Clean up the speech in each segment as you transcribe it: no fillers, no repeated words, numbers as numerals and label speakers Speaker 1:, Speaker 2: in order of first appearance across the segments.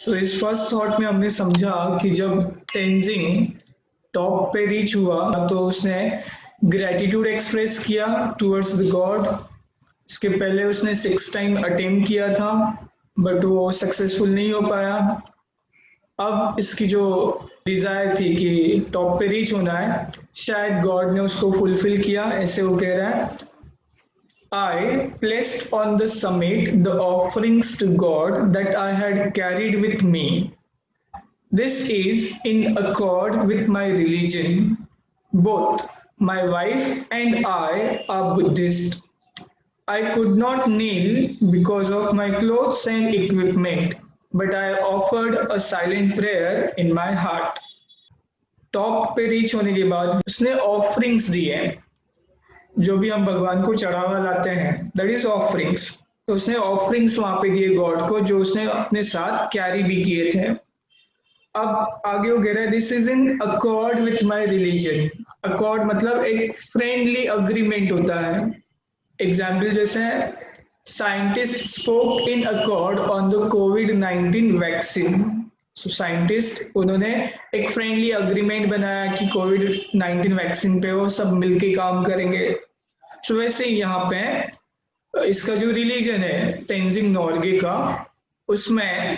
Speaker 1: सो इस first thought में हमने समझा कि जब तेंजिंग टॉप पे रीच हुआ तो उसने ग्रेटिट्यूड एक्सप्रेस किया टुवर्ड्स द गॉड। इसके पहले उसने 6 टाइम अटेम्प्ट किया था बट वो सक्सेसफुल नहीं हो पाया। अब इसकी जो डिजायर थी कि टॉप पे रीच होना है, शायद गॉड ने उसको फुलफिल किया। ऐसे वो कह रहा है, I placed on the summit the offerings to God that I had carried with me. This is in accord with my religion. Both my wife and I are Buddhist. I could not kneel because of my clothes and equipment, but I offered a silent prayer in my heart. Top पे reach होने के बाद उसने offerings दिए, जो भी हम भगवान को चढ़ावा लाते हैं, दैट इज ऑफरिंग्स। तो उसने ऑफरिंग्स वहां पे दिए गॉड को, जो उसने अपने साथ कैरी भी किए थे। अब आगे वो कह रहा है, this is in accord with my religion. Accord मतलब एक फ्रेंडली अग्रीमेंट होता है। एग्जाम्पल जैसे scientist spoke in accord on the covid vaccine. So scientist उन्होंने एक फ्रेंडली अग्रीमेंट बनाया कि कोविड-19 वैक्सीन पे वो सब मिलके काम करेंगे। सो वैसे यहाँ पे इसका जो रिलीजन है तेंजिंग नॉर्गे का, उसमें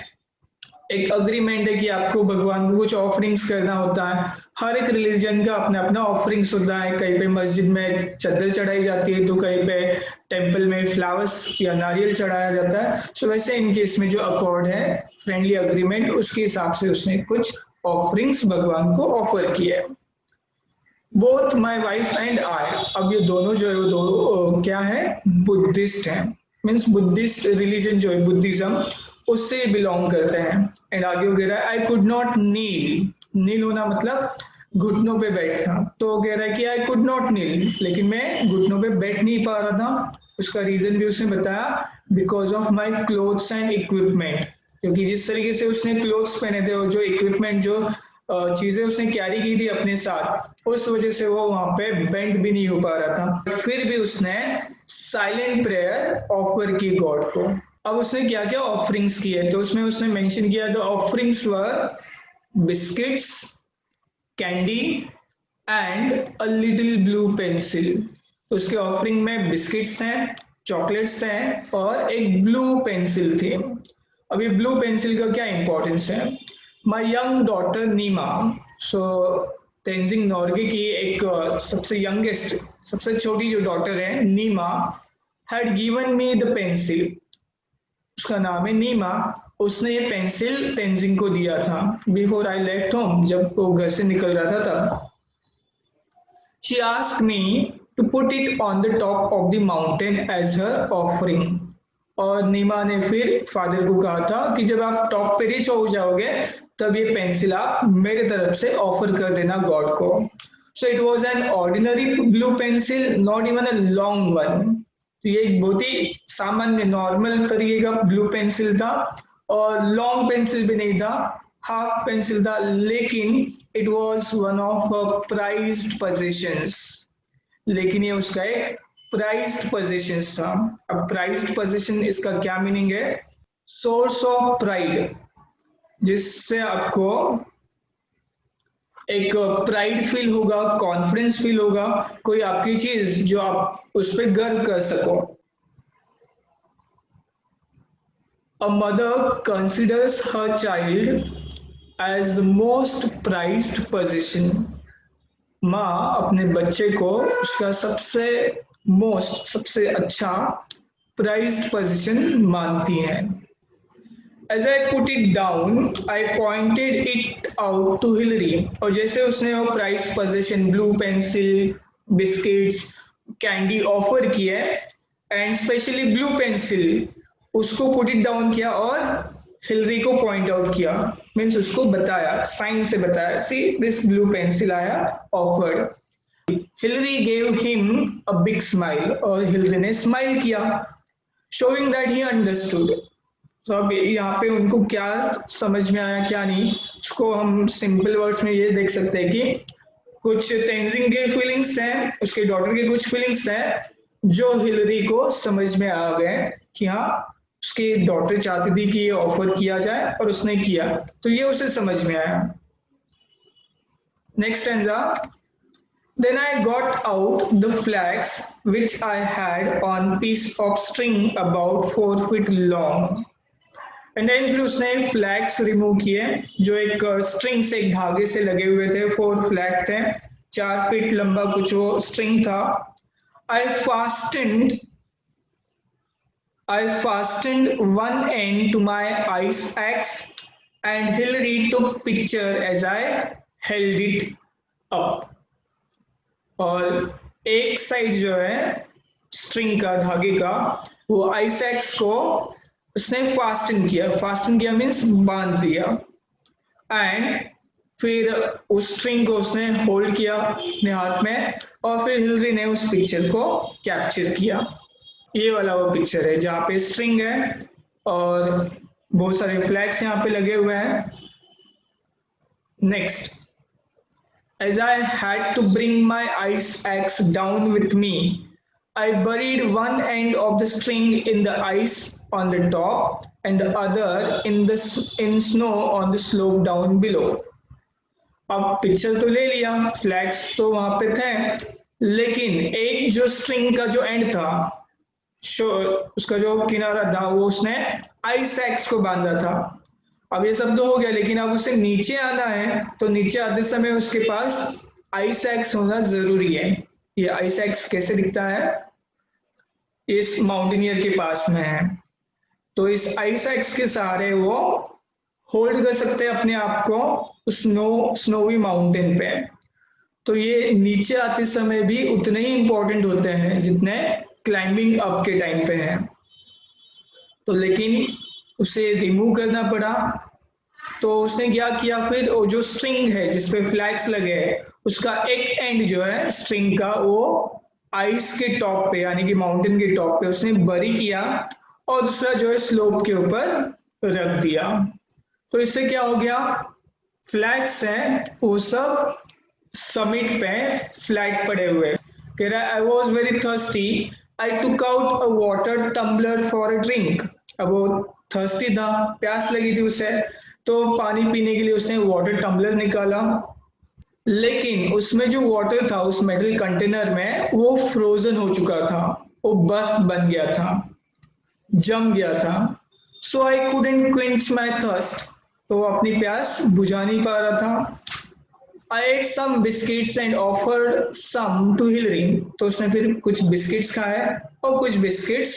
Speaker 1: एक अग्रीमेंट है कि आपको भगवान को कुछ ऑफरिंग्स करना होता है। हर एक रिलीजन का अपना अपना ऑफरिंग्स होता है। कहीं पे मस्जिद में चद्दर चढ़ाई जाती है, तो कहीं पे टेंपल में फ्लावर्स या नारियल चढ़ाया जाता है। सो वैसे इनके इसमें जो अकॉर्ड है, फ्रेंडली अग्रीमेंट, उसके हिसाब से उसने कुछ ऑफरिंग्स भगवान को ऑफर किया। Both my wife and I, अब ये दोनों जो है वो दो क्या है, बुद्धिस्ट हैं। मीन्स बुद्धिस्ट रिलीजन जो है बुद्धिज्म, उससे बिलोंग करते हैं। एंड आगे वो कह रहा है, आई कुड नॉट नील। नील होना मतलब घुटनों पे बैठना। तो वो कह रहा है कि आई कुड नॉट नील, लेकिन मैं घुटनों पे बैठ नहीं पा रहा था। उसका रीजन भी उसने बताया, because of my clothes and equipment. क्योंकि जिस तरीके से उसने क्लोथ्स पहने थे और जो इक्विपमेंट, जो चीजें उसने कैरी की थी अपने साथ, उस वजह से वो वहां पे बेंड भी नहीं हो पा रहा था। फिर भी उसने साइलेंट प्रेयर ऑफर की गॉड को। अब उसने क्या क्या ऑफरिंग्स किए, तो उसमें उसने मेंशन किया, the offerings were biscuits, candy and a little blue pencil. तो उसके ऑफरिंग में बिस्किट्स हैं, चॉकलेट्स हैं और एक ब्लू पेंसिल थी। अब ये ब्लू पेंसिल का क्या इंपॉर्टेंस है? My young daughter Nima, so Tenzing Norgay की एक सबसे यंगेस्ट, सबसे छोटी जो डॉटर है Nima, had given me the pencil. उसका नाम है नीमा। उसने ये पेंसिल तेंजिंग को दिया था बिफोर आई लेफ्ट होम, जब वो घर से निकल रहा था तब। She asked me to put it on the top of the mountain as her offering. और नीमा ने फिर फादर को कहा था कि जब आप टॉप पे रीच हो जाओगे तब ये पेंसिल आप मेरे तरफ से ऑफर कर देना गॉड को। So it was an ordinary blue pencil, not even a long one. तो ये एक बहुत ही सामान्य नॉर्मल तरीके का ब्लू पेंसिल था और लॉन्ग पेंसिल भी नहीं था, हाफ पेंसिल था, लेकिन it was one of prized possessions. लेकिन ये उसका एक प्राइज्ड पोजीशन था। अब प्राइज्ड पोजीशन, इसका क्या मीनिंग है? सोर्स ऑफ प्राइड, जिससे आपको एक प्राइड फील होगा, कॉन्फिडेंस फील होगा, कोई आपकी चीज जो आप उस पर गर्व कर सको। A mother considers her child as most prized position. माँ अपने बच्चे को उसका सबसे मोस्ट, सबसे अच्छा प्राइज्ड पोजीशन मानती है। As I put it down, I pointed it out to Hillary। और जैसे उसने वो prized position, blue pencil, biscuits, candy offer किया एंड स्पेशली ब्लू पेंसिल, उसको पुट इट डाउन किया और हिलरी को पॉइंट आउट किया। मीन्स उसको बताया, साइन से बताया, सी दिस ब्लू पेंसिल आया offered. Hillary gave him a big smile, और हिलरी ने स्माइल किया, शोइंग दैट ही अंडरस्टूड। तो अब यहाँ पे उनको क्या समझ में आया क्या नहीं, उसको हम सिंपल वर्ड्स में ये देख सकते हैं कि कुछ तेंजिंग के फीलिंग्स हैं, उसके डॉटर के कुछ फीलिंग्स हैं जो हिलरी को समझ में आ गए कि हाँ उसकी डॉटर चाहती थी कि ये ऑफर किया जाए और उसने किया, तो ये उसे समझ में आया। Next stanza, then I got out the flags which I had on piece of string about 4 feet long, and then फिर उसने फ्लैग्स रिमूव किए जो एक स्ट्रिंग से, एक धागे से लगे हुए थे। 4 फ्लैग थे, 4 फीट लंबा कुछ वो स्ट्रिंग था। आई fastened one end to my ice axe and Hillary took picture as I held it up, और एक साइड जो है स्ट्रिंग का, धागे का, वो आइस एक्स को उसने फास्टन किया मीन्स बांध दिया, एंड फिर उस स्ट्रिंग को उसने होल्ड किया अपने हाथ में, और फिर हिलरी ने उस पिक्चर को कैप्चर किया। ये वाला वो पिक्चर है जहाँ पे स्ट्रिंग है और बहुत सारे फ्लैग्स यहाँ पे लगे हुए हैं। Next, as I had to bring my ice axe down with me, I buried one end of the string in the ice on the top and the other in snow on the slope down below. अब picture तो ले लिया, flags तो वहां पे थे, लेकिन एक जो स्ट्रिंग का जो एंड था, उसका जो किनारा था, वो उसने आइस एक्स को बांधा था। अब ये सब तो हो गया, लेकिन अब उसे नीचे आना है, तो नीचे आते समय उसके पास आइस एक्स होना जरूरी है। ये आइस एक्स कैसे दिखता है, इस माउंटेनियर के पास में है, तो इस आइस एक्स के सहारे वो होल्ड कर सकते हैं अपने आप को उस स्नोवी माउंटेन पे। तो ये नीचे आते समय भी उतने ही इंपॉर्टेंट होते हैं जितने क्लाइंबिंग अप के टाइम पे है। तो लेकिन उसे रिमूव करना पड़ा, तो उसने क्या किया, फिर वो जो स्ट्रिंग है जिसपे फ्लैग्स लगे हैं, उसका एक एंड जो है स्ट्रिंग का, वो आइस के टॉप पे, यानी कि माउंटेन के टॉप पे उसने बरी किया, और दूसरा जो है स्लोप के ऊपर रख दिया। तो इससे क्या हो गया, फ्लैग्स हैं वो सब समिट पे फ्लैट पड़े हुए। कह रहा है I was very thirsty, I took out a water tumbler for a drink. अब वो थर्स्टी था, प्यास लगी थी उसे, तो पानी पीने के लिए उसने वाटर टम्बलर निकाला, लेकिन उसमें जो वाटर था उस मेटल कंटेनर में वो फ्रोजन हो चुका था, वो बर्फ बन गया था, जम गया था। सो आई कुडंट क्विंच माई थर्स्ट, तो अपनी प्यास बुझा नहीं पा रहा था। I ate some biscuits and offered some to Hillary, तो उसने फिर कुछ बिस्किट्स खाए और कुछ बिस्किट्स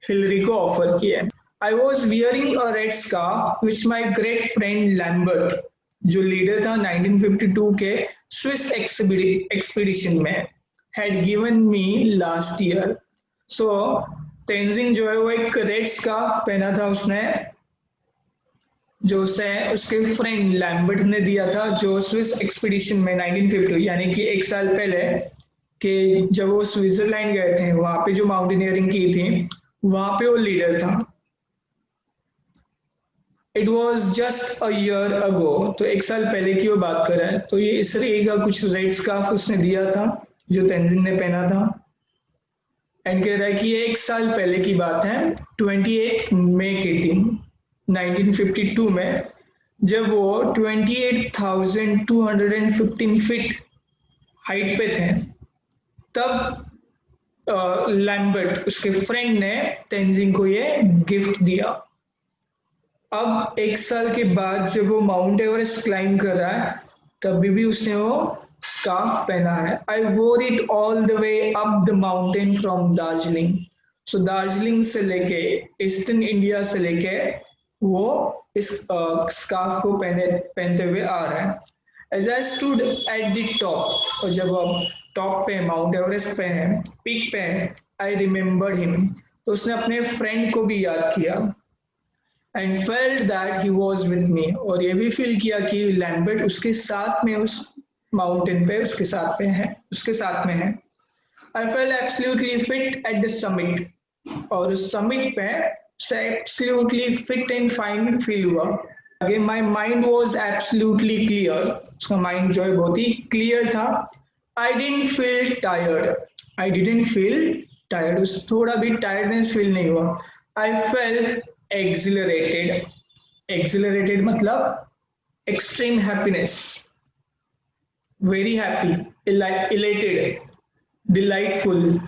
Speaker 1: हिलरी को ऑफर किए। I was wearing a red scarf which my great friend Lambert, जो लीडर था 1952 के स्विस एक्सपीडिशन में, had given me last year. So Tenzing जो है वो एक रेड स्कार्फ पहना था उसने, जो उसे उसके फ्रेंड लैम्बर्ट ने दिया था, जो स्विस एक्सपीडिशन में 1950 यानी कि 1 साल पहले, कि जब वो स्विट्जरलैंड गए थे, वहां पे जो माउंटेनियरिंग की थी, वहां पे वो लीडर था। It was just a year ago, तो 1 साल पहले की वो बात कर रहा है। तो ये इसराइल का कुछ रेड स्कार्फ उसने दिया था जो तेंजिंग ने पहना था, एंड कह रहा है कि ये 1 साल पहले की बात है, 28 मई की थी 1952 में, जब वो 28,215 फीट हाइट पे थे। तब लैम्बर्ट उसके फ्रेंड ने तेंजिंग को ये गिफ्ट दिया। अब 1 साल के बाद जब वो माउंट एवरेस्ट क्लाइंब कर रहा है, तभी भी उसने वो स्कार्फ पहना है। I wore it all the way up the mountain from Darjeeling. So Darjeeling से लेके, ईस्टर्न इंडिया से लेके वो इस स्कार्फ को पहनते हुए आ रहा है। As I stood at the top, और जब अब टॉप पे, माउंट एवरेस्ट पे है, पीक पे है, आई रिमेम्बर्ड हिम, तो उसने अपने फ्रेंड को भी याद किया, and felt that he was with me, और ये भी फील किया कि लैम्बर्ट उसके साथ में उस माउंटेन पे उसके साथ में है। I felt absolutely fit at the summit, और उस समिट पे absolutely fit and fine feel हुआ। Again, my mind was absolutely clear, उसका माइंड जो है बहुत ही क्लियर था। I didn't feel tired, उस थोड़ा भी टायर्डनेस फील नहीं हुआ। I felt exhilarated. Exhilarated मतलब extreme happiness, very happy, elated, delightful.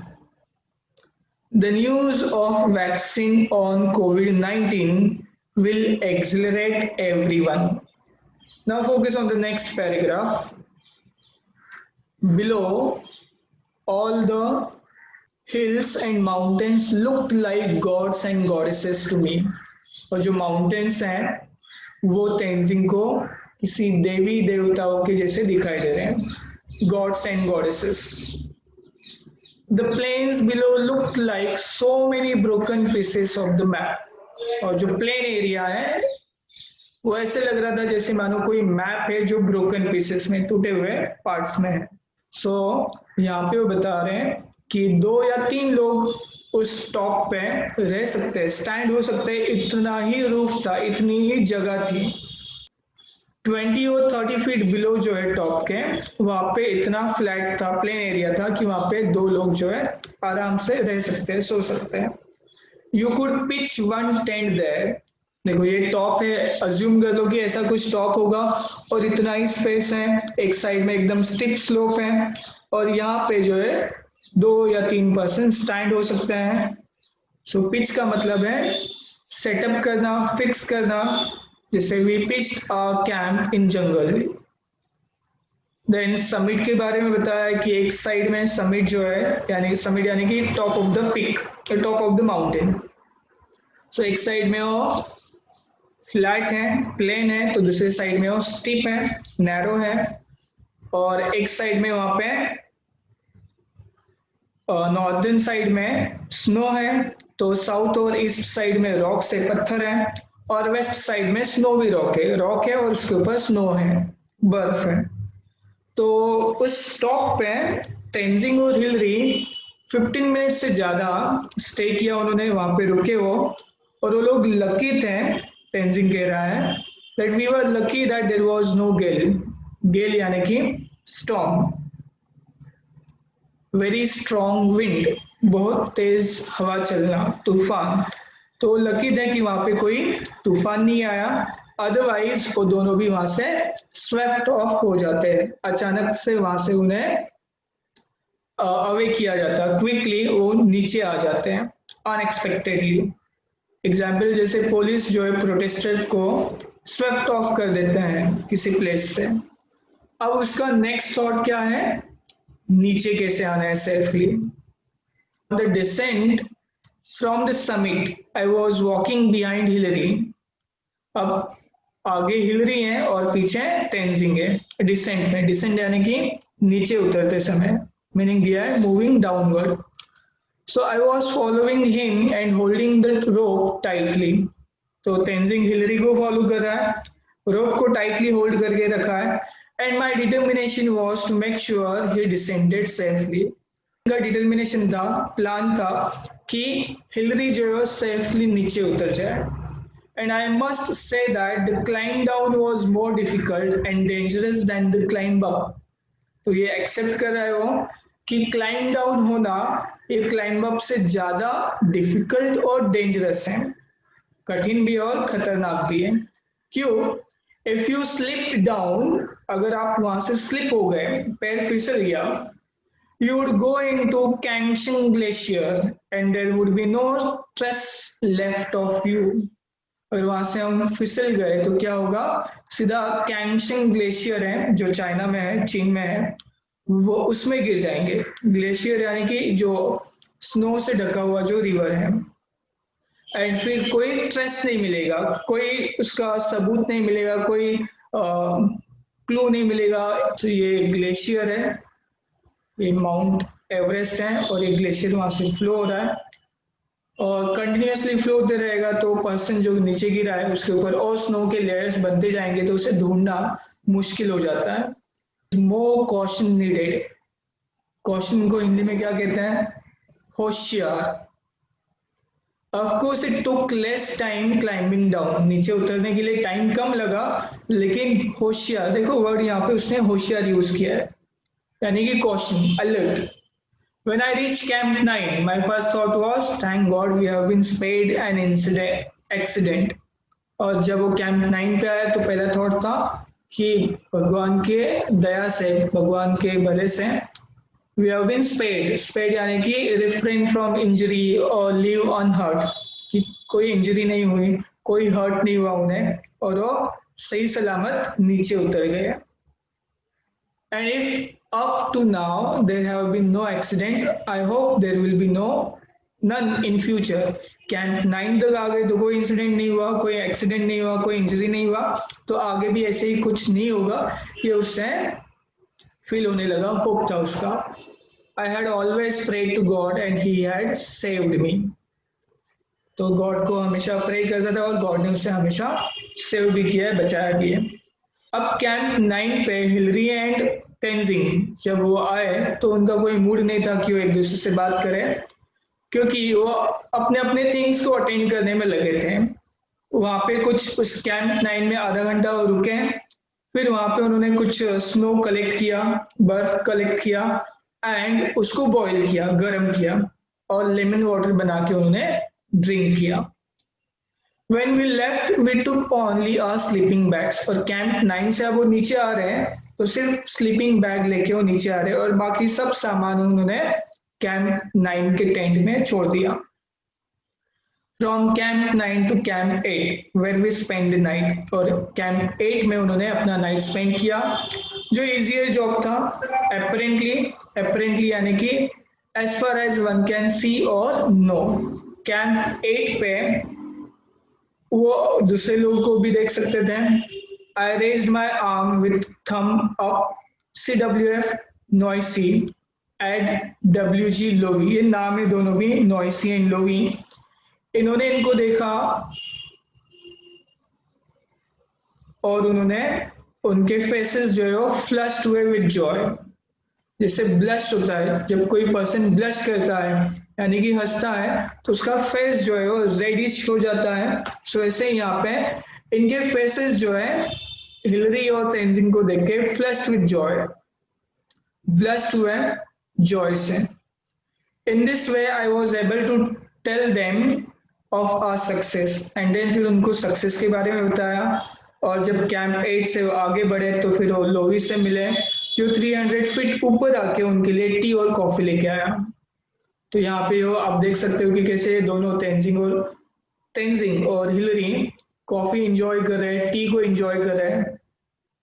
Speaker 1: The news of vaccine on COVID-19 will exhilarate everyone. Now focus on the next paragraph. Below, all the hills and mountains looked like gods and goddesses to me. और जो mountains हैं वो तेंजिंग को किसी देवी देवताओं के जैसे दिखाई दे रहे हैं, gods and goddesses. The plains below looked like so many broken pieces of the map. और जो प्लेन एरिया है वो ऐसे लग रहा था जैसे मानो कोई मैप है जो ब्रोकन पीसेस में, टूटे हुए पार्ट्स में है. सो यहाँ पे वो बता रहे हैं कि 2 या 3 लोग उस टॉप पे रह सकते हैं, स्टैंड हो सकते हैं, इतना ही रूफ था, इतनी ही जगह थी. 20 और 30 फीट बिलो जो है टॉप के, वहां पे इतना फ्लैट था, प्लेन एरिया था कि वहां पे 2 लोग जो है आराम से रह सकते हैं, सो सकते हैं. You could pitch 1 tent there. देखो ये टॉप है, अज्यूम कर लो कि ऐसा कुछ टॉप होगा और इतना ही स्पेस है, एक साइड में एकदम स्टिप स्लोप है और यहाँ पे जो है 2 या 3 पर्सन स्टैंड हो सकते हैं. सो पिच का मतलब है सेटअप करना, फिक्स करना. जैसे we pitch camp in jungle. Then summit के बारे में बताया कि एक साइड में समिट जो है, यानी समिट यानी कि top of the peak, top of the mountain. So एक साइड में वो फ्लैट है, प्लेन है, तो दूसरे साइड में वो स्टीप है, नैरो है, और एक साइड में वहां पे नॉर्दर्न साइड में स्नो है, तो साउथ और ईस्ट साइड में रॉक से पत्थर है, और वेस्ट साइड में स्नोवी रॉक है और उसके ऊपर स्नो है, बर्फ है. तो उस टॉप पे तेंजिंग और हिलरी 15 मिनट से ज्यादा स्टे किया उन्होंने, वहां पे रुके वो, और वो लोग लकी थे. तेंजिंग कह रहा है that we were lucky that there was no gale यानी कि storm, very strong wind, बहुत तेज हवा चलना, तूफान. तो लकी थे कि वहां पे कोई तूफान नहीं आया, अदरवाइज वो दोनों भी वहां से स्वेप्ट ऑफ हो जाते हैं, अचानक से वहां से उन्हें अवे किया जाता, क्विकली वो नीचे आ जाते हैं अनएक्सपेक्टेडली. एग्जाम्पल जैसे पुलिस जो है प्रोटेस्टर को स्वेप्ट ऑफ कर देते हैं किसी प्लेस से. अब उसका नेक्स्ट थॉट क्या है, नीचे कैसे आना है safely. The decent from the summit I was walking behind Hillary. अब आगे हिलरी है और पीछे तेंजिंग है डिसेंट में. डिसेंट यानी कि नीचे उतरते समय, मीनिंग दिया है moving downward. So I was following him and holding the rope tightly. तो तेंजिंग हिलरी को फॉलो कर रहा है, रोप को टाइटली होल्ड करके रखा है. And my determination was to make sure he descended safely. का डिटर्मिनेशन था, प्लान था कि हिलरी जो है सेफली नीचे उतर जाए. And I must say that the climb down was more difficult and dangerous than the climb up. तो ये एक्सेप्ट कर रहा है वो कि क्लाइंब डाउन होना ये क्लाइंब अप से ज्यादा डिफिकल्ट और डेंजरस है, कठिन भी और खतरनाक भी है. क्यों? इफ यू स्लिप डाउन, अगर आप वहां से स्लिप हो गए, पैर फिसल गया, you would go into Kangshung glacier and there would be no trace left of you. अगर वहां से हम फिसल गए तो क्या होगा, सीधा कैंगशिंग ग्लेशियर है जो चाइना में है, चीन में है, वो उसमें गिर जाएंगे. ग्लेशियर यानी कि जो स्नो से ढका हुआ जो रिवर है. एंड फिर कोई ट्रेस नहीं मिलेगा, कोई उसका सबूत नहीं मिलेगा, कोई क्लू नहीं मिलेगा. तो ये ग्लेशियर है, ये माउंट एवरेस्ट है और ये ग्लेशियर वहां से फ्लो हो रहा है और कंटिन्यूसली फ्लो होते रहेगा. तो पर्सन जो नीचे गिरा है उसके ऊपर और स्नो के लेयर्स बनते जाएंगे तो उसे ढूंढना मुश्किल हो जाता है. मोर कॉशन नीडेड. कॉशन को हिंदी में क्या कहते हैं, होशियार. Of course it took less time climbing down. नीचे उतरने के लिए टाइम कम लगा, लेकिन होशियार, देखो वर्ड यहाँ पे उसने होशियार यूज किया है, यानी कि caution, alert. When I reached Camp 9, my first thought was, thank God we have been spared an incident. Accident. और जब वो कैंप 9 पे आया तो पहला थॉट था कि भगवान के दया से, भगवान के भले से we have been spared. Spared यानी कि रिफ्रेन फ्रॉम इंजरी और लिव अनहर्ट, कि कोई इंजरी नहीं हुई, कोई हर्ट नहीं हुआ उन्हें, और वो सही सलामत नीचे उतर गए। And if up to now there have been no accident, I hope there will be none in future. Camp 9 तक आ गए तो कोई इंसिडेंट नहीं हुआ, कोई एक्सीडेंट नहीं हुआ, कोई इंजरी नहीं हुआ, तो आगे भी ऐसे ही कुछ नहीं होगा, ये उससे फील होने लगा, होप था उसका। I had always prayed to God and he had saved me. तो गॉड को हमेशा प्रे करता था और गॉड ने उसे हमेशा सेव भी किया है, बचाया भी है। अब कैंप 9 पे हिलरी एंड तेंजिंग जब वो आए तो उनका कोई मूड नहीं था कि वो एक दूसरे से बात करें, क्योंकि वो अपने अपने थिंग्स को अटेंड करने में लगे थे। वहाँ पे कुछ उस कैंप 9 में आधा घंटा वो रुके, फिर वहाँ पे उन्होंने कुछ स्नो कलेक्ट किया, बर्फ कलेक्ट किया एंड उसको बॉईल किया, गर्म किया और लेमन वाटर बना के उन्होंने ड्रिंक किया। When we left, we took only our sleeping bags। और कैंप 9 से अब वो नीचे आ रहे हैं तो सिर्फ स्लीपिंग बैग लेके वो नीचे आ रहे हैं और बाकी सब सामान उन्होंने कैंप 9 के टेंट में छोड़ दिया। From Camp 9 to Camp 8 where we spent the night। और कैंप 8 में उन्होंने अपना नाइट स्पेंड किया, जो इजियर जॉब था apparently यानी कि as far as one can see or know। Camp 8 पे वो दूसरे लोगों को भी देख सकते थे। I raised my arm with thumb up, CWF नॉइसी एड WG लोवी। ये नाम है दोनों भी, नॉइसी एंड लोवी। इन्होंने इनको देखा और उन्होंने उनके फेसेस जो है वो फ्लश्ड हुए विद जॉय। जैसे ब्लश होता है, जब कोई पर्सन ब्लश करता है यानी कि हंसता है तो उसका फेस जो है वो रेडिश हो जाता है। सो ऐसे यहाँ पे इनके फेसेस जो है हिलरी और तेंजिंग को देख के फ्लश्ड विद जॉय, ब्लश्ड हुए जॉय से। In this way I was able to tell them of our success and then फिर उनको सक्सेस के बारे में बताया। और जब कैंप 8 से वो आगे बढ़े तो फिर वो लोवी से मिले जो 300 फीट ऊपर आके उनके लिए टी और कॉफी लेके आया। तो यहाँ पे हो आप देख सकते हो कि कैसे दोनों तेंजिंग और हिलरी कॉफी एंजॉय कर रहे हैं, टी को एंजॉय कर रहे हैं,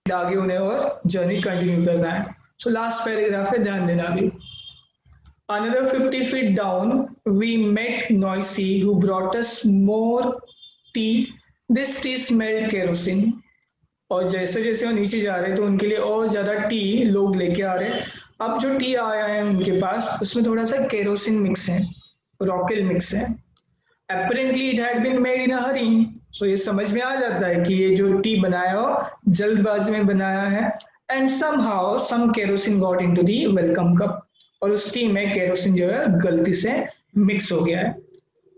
Speaker 1: आगे उन्हें और जर्नी कंटिन्यू करना है। सो लास्ट पैराग्राफ है, ध्यान देना भी। Another 50 feet down, we met Noisy who brought us more tea। This tea smelled kerosene। और जैसे जैसे वो नीचे जा रहे तो उनके लिए और ज्यादा टी लोग लेके आ रहे हैं। अब जो टी आया है उनके पास उसमें थोड़ा सा केरोसिन मिक्स है, रॉकेल मिक्स है। Apparently it had been made in a hurry। So ये समझ में आ जाता है कि ये जो टी बनाया हो जल्दबाजी में बनाया है। And somehow some kerosene got into the welcome cup। और उस टी में केरोसिन जो है गलती से मिक्स हो गया है।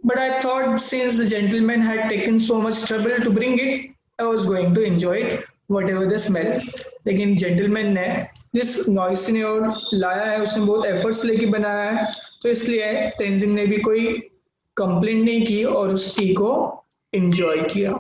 Speaker 1: But I thought since the gentleman had taken so much trouble to bring it, I was going to enjoy it whatever the smell। लेकिन जेंटलमैन ने जिस नॉइसी ने और लाया है उसने बहुत एफर्ट्स लेके बनाया है, तो इसलिए तेंजिंग ने भी कोई कंप्लेंट नहीं की और उस टी को एंजॉय किया।